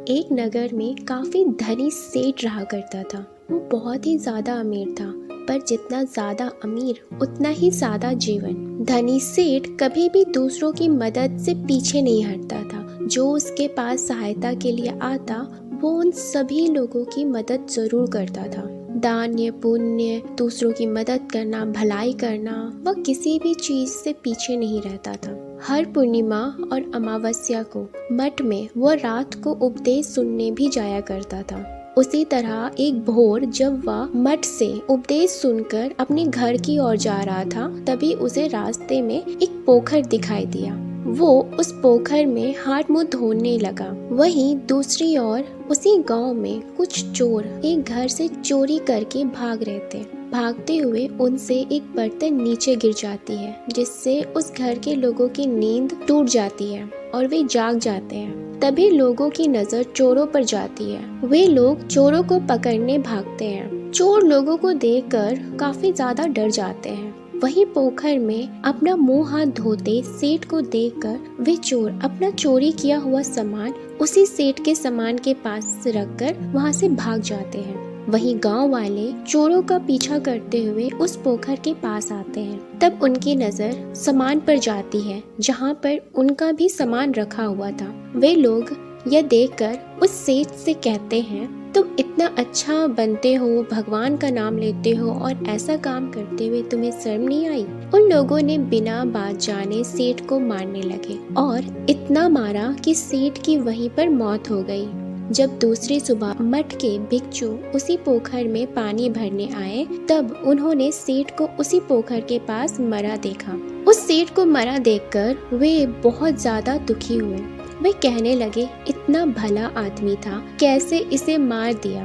एक नगर में काफी धनी सेठ रहा करता था। वो बहुत ही ज्यादा अमीर था, पर जितना ज्यादा अमीर उतना ही सादा जीवन। धनी सेठ कभी भी दूसरों की मदद से पीछे नहीं हटता था। जो उसके पास सहायता के लिए आता वो उन सभी लोगों की मदद जरूर करता था। दान पुण्य, दूसरों की मदद करना, भलाई करना, वह किसी भी चीज से पीछे नहीं रहता था। हर पूर्णिमा और अमावस्या को मठ में वह रात को उपदेश सुनने भी जाया करता था। उसी तरह एक भोर जब वह मठ से उपदेश सुनकर अपने घर की ओर जा रहा था, तभी उसे रास्ते में एक पोखर दिखाई दिया। वो उस पोखर में हाथ मुंह धोने लगा। वहीं दूसरी ओर उसी गांव में कुछ चोर एक घर से चोरी करके भाग रहे थे। भागते हुए उनसे एक बर्तन नीचे गिर जाती है, जिससे उस घर के लोगों की नींद टूट जाती है और वे जाग जाते हैं। तभी लोगों की नजर चोरों पर जाती है। वे लोग चोरों को पकड़ने भागते हैं। चोर लोगों को देखकर काफी ज्यादा डर जाते हैं। वही पोखर में अपना मुंह हाथ धोते सेठ को देखकर वे चोर अपना चोरी किया हुआ सामान उसी सेठ के सामान के पास रखकर वहां से भाग जाते हैं। वहीं गांव वाले चोरों का पीछा करते हुए उस पोखर के पास आते हैं। तब उनकी नजर सामान पर जाती है, जहां पर उनका भी सामान रखा हुआ था। वे लोग यह देखकर उस सेठ से कहते हैं, तुम इतना अच्छा बनते हो, भगवान का नाम लेते हो और ऐसा काम करते हुए तुम्हें शर्म नहीं आई? उन लोगों ने बिना बात जाने सेठ को मारने लगे और इतना मारा कि सेठ की वहीं पर मौत हो गई। जब दूसरी सुबह मठ के भिक्षु उसी पोखर में पानी भरने आए, तब उन्होंने सेठ को उसी पोखर के पास मरा देखा। उस सेठ को मरा देखकर वे बहुत ज्यादा दुखी हुए। वे कहने लगे, इतना भला आदमी था, कैसे इसे मार दिया?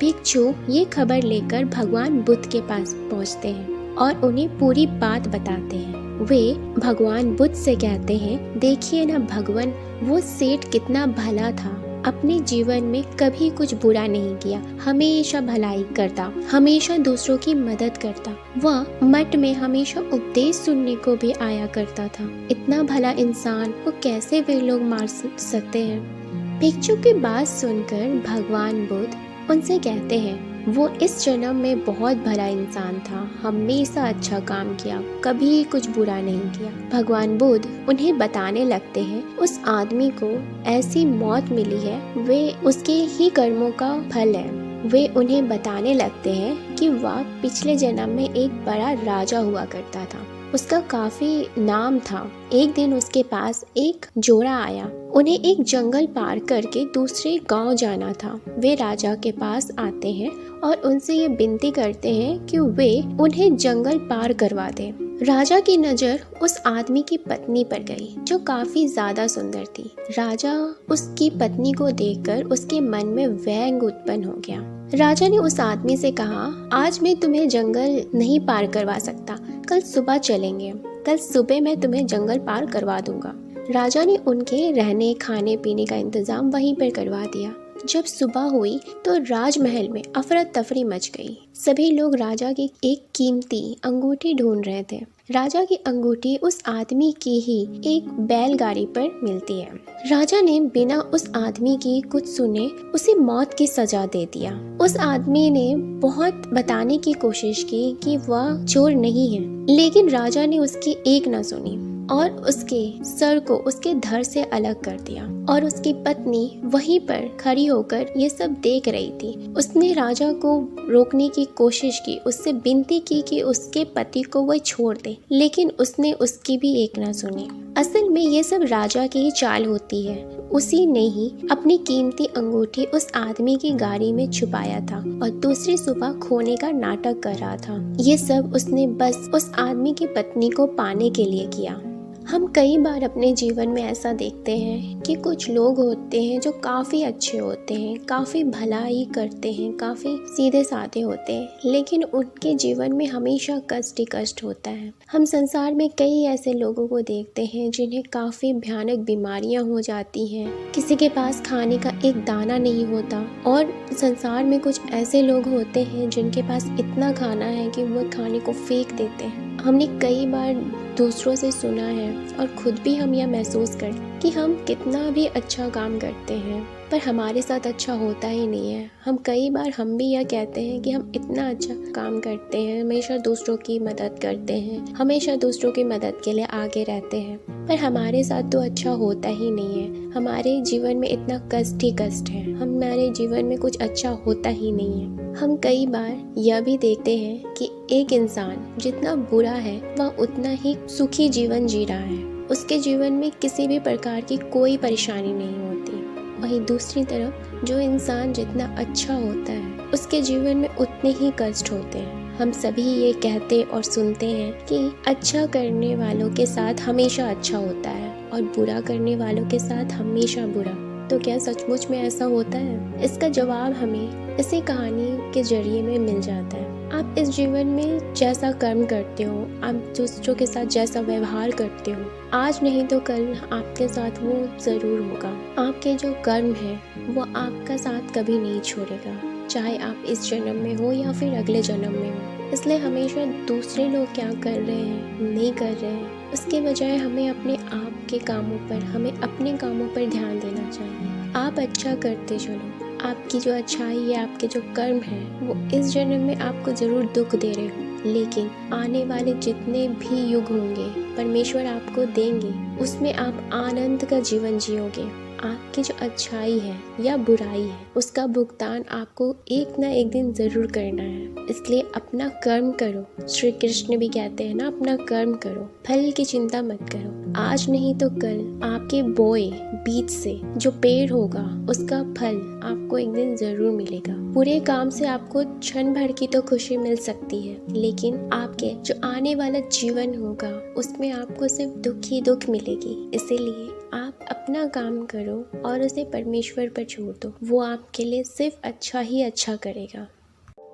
भिक्षु ये खबर लेकर भगवान बुद्ध के पास पहुंचते हैं और उन्हें पूरी बात बताते हैं। वे भगवान बुद्ध से कहते हैं, देखिए ना भगवान, वो सेठ कितना भला था। अपने जीवन में कभी कुछ बुरा नहीं किया, हमेशा भलाई करता, हमेशा दूसरों की मदद करता। वह मठ में हमेशा उपदेश सुनने को भी आया करता था। इतना भला इंसान को कैसे वे लोग मार सकते हैं? भिक्षु की बात सुनकर भगवान बुद्ध उनसे कहते हैं, वो इस जन्म में बहुत भला इंसान था, हमेशा अच्छा काम किया, कभी कुछ बुरा नहीं किया। भगवान बुद्ध उन्हें बताने लगते हैं, उस आदमी को ऐसी मौत मिली है, वे उसके ही कर्मों का फल है। वे उन्हें बताने लगते हैं कि वह पिछले जन्म में एक बड़ा राजा हुआ करता था, उसका काफी नाम था। एक दिन उसके पास एक जोड़ा आया। उन्हें एक जंगल पार करके दूसरे गांव जाना था। वे राजा के पास आते हैं और उनसे ये विनती करते हैं कि वे उन्हें जंगल पार करवा दें। राजा की नजर उस आदमी की पत्नी पर गई, जो काफी ज्यादा सुंदर थी। राजा उसकी पत्नी को देखकर उसके मन में व्यंग उत्पन्न हो गया। राजा ने उस आदमी से कहा, आज मैं तुम्हें जंगल नहीं पार करवा सकता, कल सुबह चलेंगे, कल सुबह मैं तुम्हें जंगल पार करवा दूंगा। राजा ने उनके रहने खाने पीने का इंतजाम वहीं पर करवा दिया। जब सुबह हुई तो राजमहल में अफरा तफरी मच गई। सभी लोग राजा की एक कीमती अंगूठी ढूंढ रहे थे। राजा की अंगूठी उस आदमी की ही एक बैलगाड़ी पर मिलती है। राजा ने बिना उस आदमी की कुछ सुने उसे मौत की सजा दे दिया। उस आदमी ने बहुत बताने की कोशिश की कि वह चोर नहीं है, लेकिन राजा ने उसकी एक न सुनी और उसके सर को उसके धड़ से अलग कर दिया। और उसकी पत्नी वहीं पर खड़ी होकर ये सब देख रही थी। उसने राजा को रोकने की कोशिश की, उससे विनती की कि उसके पति को वह छोड़ दे, लेकिन उसने उसकी भी एक न सुनी। असल में ये सब राजा की ही चाल होती है। उसी ने ही अपनी कीमती अंगूठी उस आदमी की गाड़ी में छुपाया था और दूसरी सुबह खोने का नाटक कर रहा था। ये सब उसने बस उस आदमी की पत्नी को पाने के लिए किया। हम कई बार अपने जीवन में ऐसा देखते हैं कि कुछ लोग होते हैं जो काफ़ी अच्छे होते हैं, काफ़ी भलाई करते हैं, काफ़ी सीधे साधे होते हैं, लेकिन उनके जीवन में हमेशा कष्ट ही कष्ट होता है। हम संसार में कई ऐसे लोगों को देखते हैं जिन्हें काफ़ी भयानक बीमारियां हो जाती हैं, किसी के पास खाने का एक दाना नहीं होता, और संसार में कुछ ऐसे लोग होते हैं जिनके पास इतना खाना है कि वो खाने को फेंक देते हैं। हमने कई बार दूसरों से सुना है और खुद भी हम यह महसूस करते कि हम कितना भी अच्छा काम करते हैं पर हमारे साथ अच्छा होता ही नहीं है। कई बार हम भी यह कहते हैं कि हम इतना अच्छा काम करते हैं, हमेशा दूसरों की मदद करते हैं, हमेशा दूसरों की मदद के लिए आगे रहते हैं, पर हमारे साथ तो अच्छा होता ही नहीं है। हमारे जीवन में इतना कष्ट ही कष्ट है, हमारे जीवन में कुछ अच्छा होता ही नहीं है। हम कई बार यह भी देखते हैं कि एक इंसान जितना बुरा है वह उतना ही सुखी जीवन जी रहा है, उसके जीवन में किसी भी प्रकार की कोई परेशानी नहीं होती। वहीं दूसरी तरफ जो इंसान जितना अच्छा होता है उसके जीवन में उतने ही कष्ट होते हैं। हम सभी ये कहते और सुनते हैं कि अच्छा करने वालों के साथ हमेशा अच्छा होता है और बुरा करने वालों के साथ हमेशा बुरा। तो क्या सचमुच में ऐसा होता है? इसका जवाब हमें इसी कहानी के जरिए में मिल जाता है। आप इस जीवन में जैसा कर्म करते हो, आप दूसरों के साथ जैसा व्यवहार करते हो, आज नहीं तो कल आपके साथ वो ज़रूर होगा। आपके जो कर्म है वो आपका साथ कभी नहीं छोड़ेगा, चाहे आप इस जन्म में हो या फिर अगले जन्म में हो। इसलिए हमेशा दूसरे लोग क्या कर रहे हैं, नहीं कर रहे हैं, उसके बजाय हमें अपने आप के कामों पर, हमें अपने कामों पर ध्यान देना चाहिए। आप अच्छा करते चलो, आपकी जो अच्छाई है, आपके जो कर्म हैं वो इस जन्म में आपको ज़रूर दुख दे रहे हो, लेकिन आने वाले जितने भी युग होंगे परमेश्वर आपको देंगे, उसमें आप आनंद का जीवन जियोगे। आपकी जो अच्छाई है या बुराई है उसका भुगतान आपको एक ना एक दिन ज़रूर करना है। इसलिए अपना कर्म करो। श्री कृष्ण भी कहते हैं ना, अपना कर्म करो, फल की चिंता मत करो। आज नहीं तो कल आपके बोए बीज से जो पेड़ होगा उसका फल आपको एक दिन ज़रूर मिलेगा। बुरे काम से आपको क्षण भर की तो खुशी मिल सकती है, लेकिन आपके जो आने वाला जीवन होगा उसमें आपको सिर्फ दुख ही दुख मिलेगी। इसीलिए आप अपना काम करो और उसे परमेश्वर पर छोड़ दो, वो आपके लिए सिर्फ अच्छा ही अच्छा करेगा।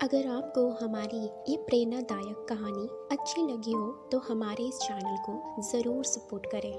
अगर आपको हमारी ये प्रेरणादायक कहानी अच्छी लगी हो तो हमारे इस चैनल को ज़रूर सपोर्ट करें।